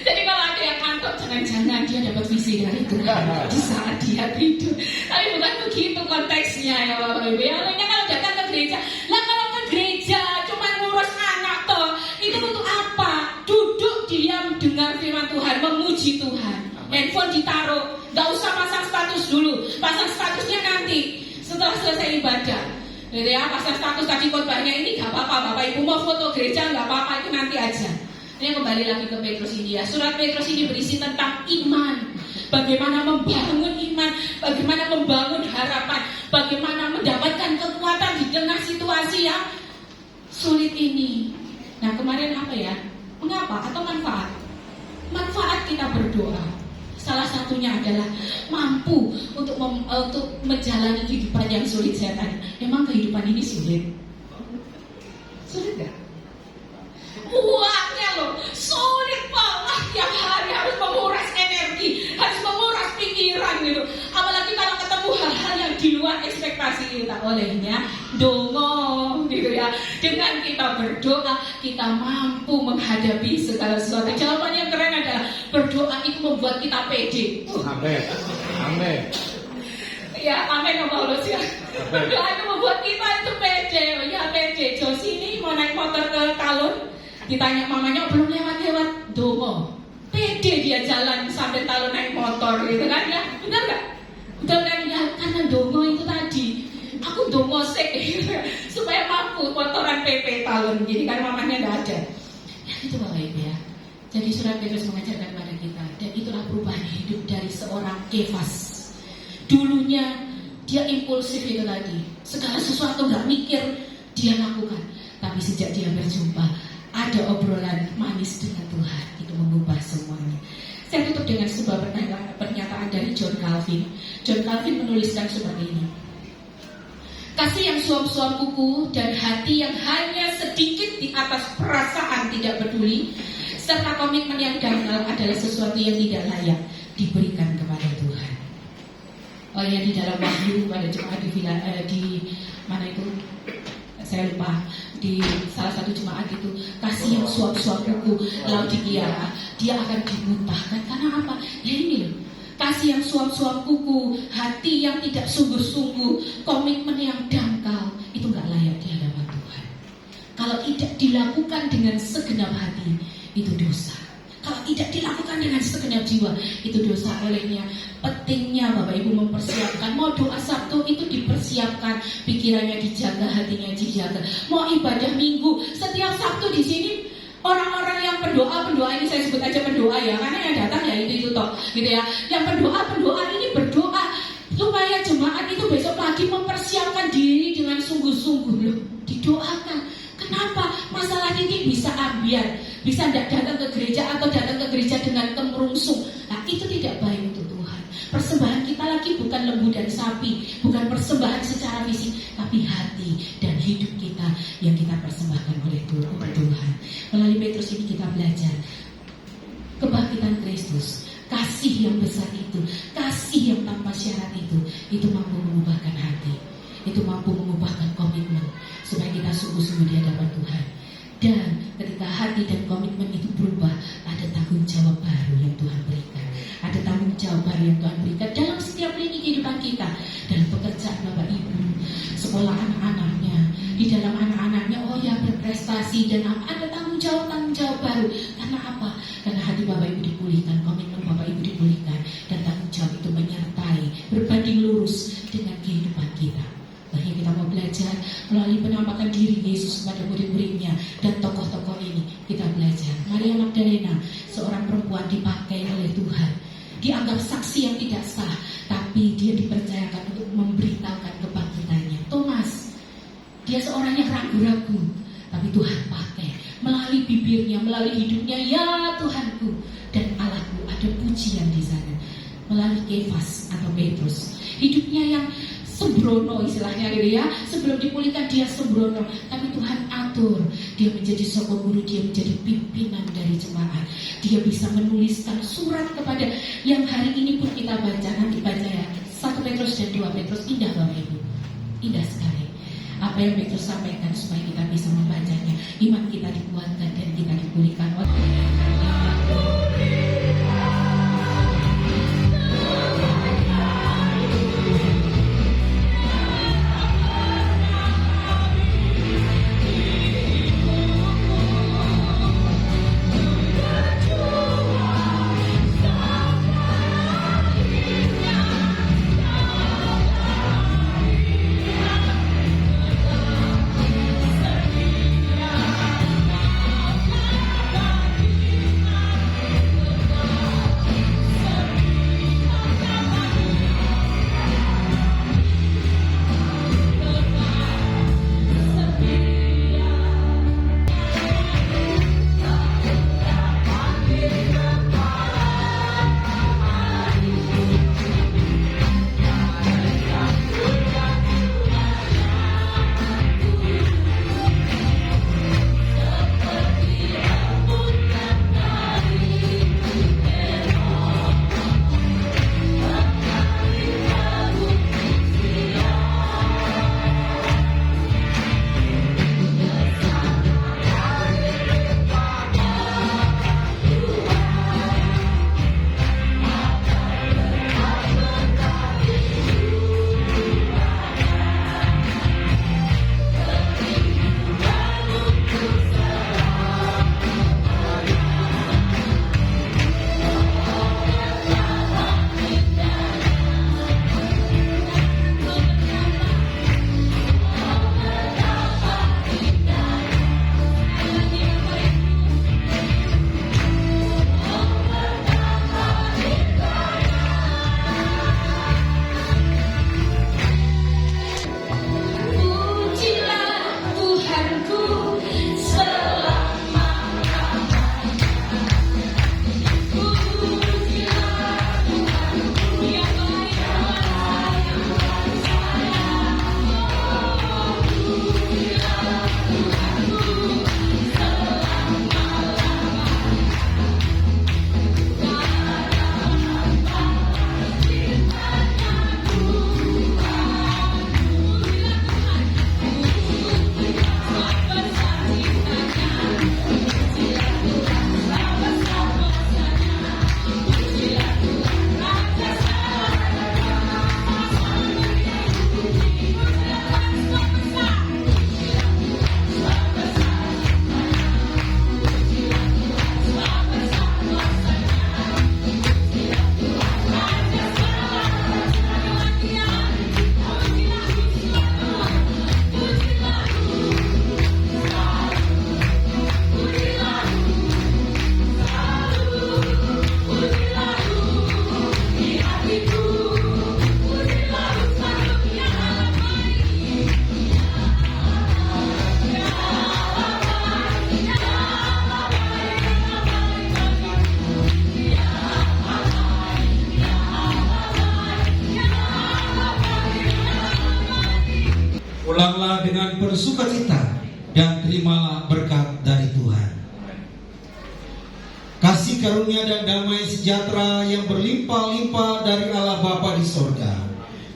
Jadi kalau ada yang ngantuk, jangan-jangan dia dapat visi dari Tuhan di saat dia tidur. Tapi bukan begitu konteksnya ya Bapak Ibu. Yang kalau datang ke gereja, lah kalau ke gereja cuma ngurus anak toh, itu untuk apa? Duduk diam dengar firman Tuhan, memuji Tuhan. Handphone ditaruh, gak usah pasang status dulu. Pasang statusnya nanti setelah selesai ibadah. Gitu ya, pasang status tadi khotbahnya ini gak apa-apa. Bapak Ibu mau foto gereja gak apa-apa, itu nanti aja. Ini kembali lagi ke Petrus ini ya. Surat Petrus ini berisi tentang iman. Bagaimana membangun iman, bagaimana membangun harapan, bagaimana mendapatkan kekuatan di tengah situasi yang sulit ini. Nah, kemarin apa ya? Mengapa atau manfaat? Manfaat kita berdoa. Salah satunya adalah mampu untuk menjalani kehidupan yang sulit. Saya tanya, memang kehidupan ini sulit? Sulit gak? Uangnya loh, sulit banget. Tiap hari harus menguras energi, harus menguras pikiran gitu. Apalagi kalau ketemu hal-hal yang di luar ekspektasi kita. Olehnya dongo gitu ya. Dengan kita berdoa, kita mampu menghadapi segala sesuatu. Jawaban yang keren adalah berdoa itu membuat kita pede.
Amin. Amin.
Ya, amin Om Paulus ya. Berdoa itu membuat kita itu pede. Oh ya, pede. Josi ini mau naik motor ke Kalun, ditanya mamanya belum lewat-lewat dongo. Pede dia jalan sampai Kalun naik motor gitu kan ya. Benar gak? Betul kan ya, karena dongo itu tadi. Aku dongo sek supaya mampu motoran PP Kalun. Jadi kan mamanya gak ada. Ya itu Bapak Ibu ya. Jadi surat Petrus mengajarkan pada kita, dan itulah perubahan hidup dari seorang Kefas. Dulunya dia impulsif itu tadi, segala sesuatu gak mikir dia lakukan. Tapi sejak dia berjumpa, ada obrolan manis dengan Tuhan, itu mengubah semuanya. Saya tutup dengan sebuah pernyataan dari John Calvin. John Calvin menuliskan seperti ini: kasih yang suam-suam kuku dan hati yang hanya sedikit di atas perasaan tidak peduli, serta komitmen yang dangkal adalah sesuatu yang tidak layak diberikan kepada Tuhan. Oleh di dalam Wahyu pada jemaat di mana itu saya lupa, di salah satu jemaat itu, kasih yang suap-suap kuku Laodikia, dia akan dimuntahkan. Karena apa? Ya ini loh, kasih yang suap-suap kuku, hati yang tidak sungguh-sungguh, komitmen yang dangkal, itu gak layak di hadapan Tuhan. Kalau tidak dilakukan dengan segenap hati, itu dosa. Kalau tidak dilakukan dengan segenap jiwa, itu dosa. Olehnya pentingnya Bapak Ibu mempersiapkan. Mau doa Sabtu itu dipersiapkan, pikirannya dijaga, hatinya dijaga. Mau ibadah Minggu, setiap Sabtu di sini orang-orang yang pendoa ini, saya sebut aja pendoa ya, karena yang datang ya itu toh, gitu ya. Yang pendoa ini berdoa supaya jemaat itu besok pagi mempersiapkan diri dengan sungguh-sungguh loh, didoakan. Kenapa? Masalah ini bisa ambiar, bisa tidak datang ke gereja atau datang ke gereja dengan kemerungsung. Nah itu tidak baik untuk Tuhan. Persembahan kita lagi bukan lembu dan sapi, bukan persembahan secara fisik, tapi hati dan hidup kita yang kita persembahkan oleh Tuhan. Melalui Petrus ini kita belajar kebangkitan Kristus, kasih yang besar itu, kasih yang tanpa syarat itu mampu mengubahkan hati, itu mampu mengubahkan komitmen supaya kita sungguh-sungguh di hadapan Tuhan. Dan ketika hati dan komitmen itu berubah, ada tanggung jawab baru yang Tuhan berikan. Ada tanggung jawab baru yang Tuhan berikan dalam setiap lini kehidupan kita, dalam pekerjaan Bapak Ibu, sekolah anak-anaknya, di dalam anak-anaknya, oh ya berprestasi, dan ada tanggung jawab baru. Karena apa? Karena hati Bapak Ibu dipulihkan, komitmen Bapak Ibu dipulihkan, dan tanggung jawab itu menyertai, berbanding lurus dengan kehidupan kita. Makanya kita mau belajar melalui penampakan diri Yesus kepada murid-muridnya dan tokoh-tokoh ini. Kita belajar Maria Magdalena, seorang perempuan dipakai oleh Tuhan, dianggap saksi yang tidak sah, tapi dia dipercayakan untuk memberitakan kebangkitannya. Thomas, dia seorang yang ragu-ragu, tapi Tuhan pakai melalui bibirnya, melalui hidupnya. Ya Tuhanku dan Allahku, ada pujian di sana. Melalui Kefas atau Petrus, hidupnya yang sembrono istilahnya gitu ya. Sebelum dipulihkan dia sembrono, tapi Tuhan atur. Dia menjadi sokong guru, dia menjadi pimpinan dari jemaat. Dia bisa menuliskan surat kepada yang hari ini pun kita baca, nanti baca ya, 1 Petrus dan 2 Petrus. Indah Bapak Ibu, indah sekali apa yang Petrus sampaikan supaya kita bisa membacanya. Iman kita dikuatkan dan kita dipulihkan.
Pulanglah dengan bersukacita dan terimalah berkat dari Tuhan. Kasih karunia dan damai sejahtera yang berlimpah-limpah dari Allah Bapa di sorga,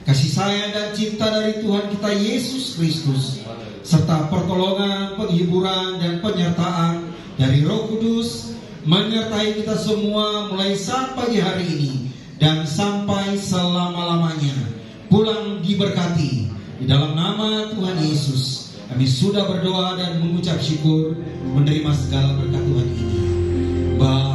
kasih sayang dan cinta dari Tuhan kita Yesus Kristus, serta pertolongan, penghiburan, dan penyertaan dari Roh Kudus menyertai kita semua mulai saat pagi hari ini dan sampai selama-lamanya. Pulang diberkati di dalam nama Tuhan Yesus. Kami sudah berdoa dan mengucap syukur menerima segala berkat Tuhan ini. Bapa